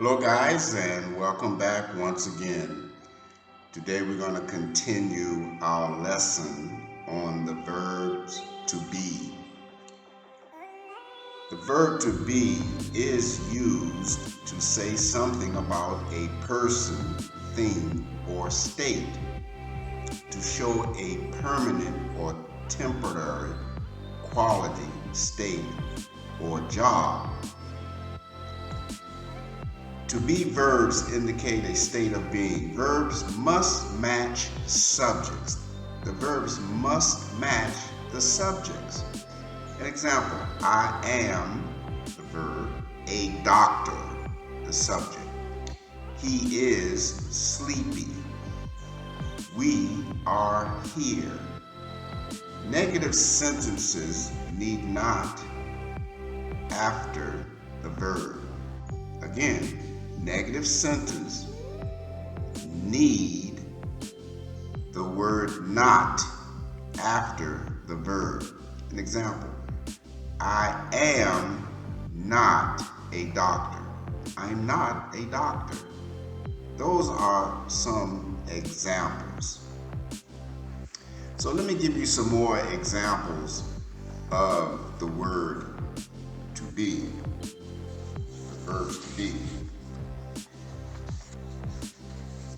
Hello, guys, and welcome back once again. Today, we're going to continue our lesson on the verbs to be. The verb to be is used to say something about a person, thing, or state, to show a permanent or temporary quality, state, or job. To be verbs indicate a state of being. Verbs must match subjects. The verbs must match the subjects. An example, I am, the verb, a doctor, the subject. He is sleepy. We are here. Negative sentences need not after the verb. Again, negative sentence need the word not after the verb. An example, I am not a doctor. I'm not a doctor. Those are some examples. So let me give you some more examples of the word to be, the verbs to be.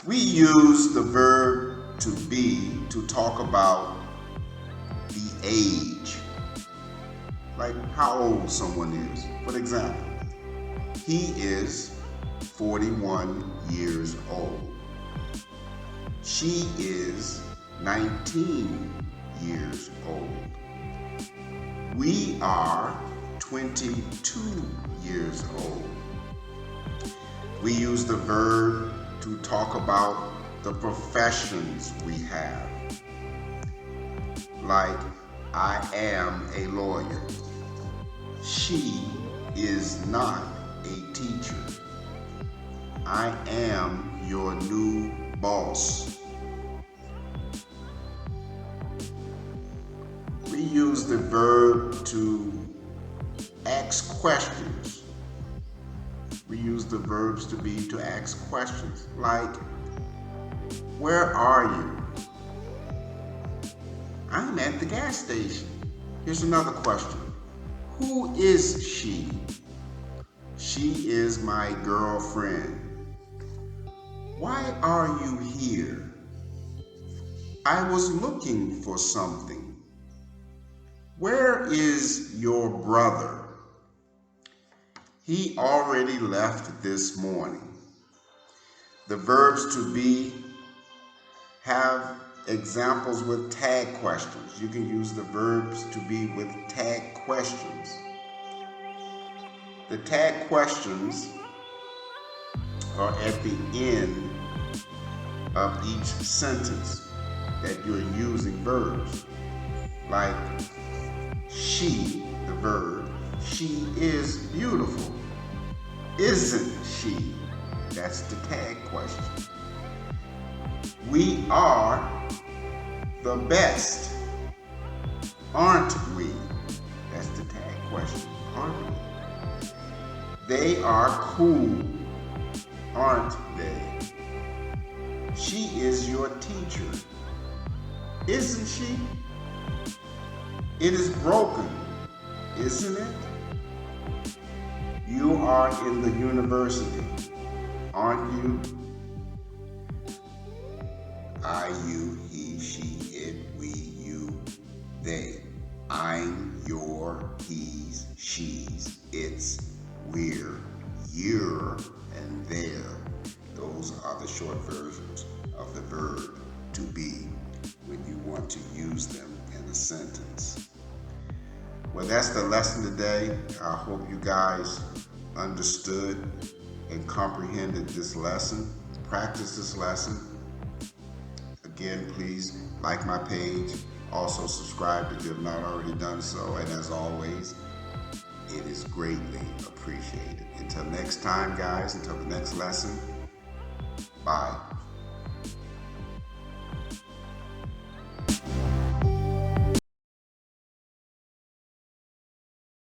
We use the verb to be to talk about the age, like how old someone is. For example, he is 41 years old. She is 19 years old. We are 22 years old. We use the verb to talk about the professions we have. Like, I am a lawyer. She is not a teacher. I am your new boss. We use the verb to ask questions. We use the verbs to be to ask questions like, where are you? I'm at the gas station. Here's another question. Who is she? She is my girlfriend. Why are you here? I was looking for something. Where is your brother? He already left this morning. The verbs to be have examples with tag questions. You can use the verbs to be with tag questions. The tag questions are at the end of each sentence that you're using verbs. Like, she, the verb, she is beautiful. Isn't she? That's the tag question. We are the best. Aren't we? That's the tag question. Aren't we? They are cool. Aren't they? She is your teacher. Isn't she? It is broken, isn't it? You are in the university, aren't you? I, you, he, she, it, we, you, they. I'm, your, he's, she's, it's, we're, you're, and they're. Those are the short versions of the verb to be when you want to use them in a sentence. Well, that's the lesson today. I hope you guys understood and comprehended this lesson. Practice this lesson. Again, please like my page. Also subscribe if you have not already done so. And as always, it is greatly appreciated. Until next time, guys, until the next lesson, bye.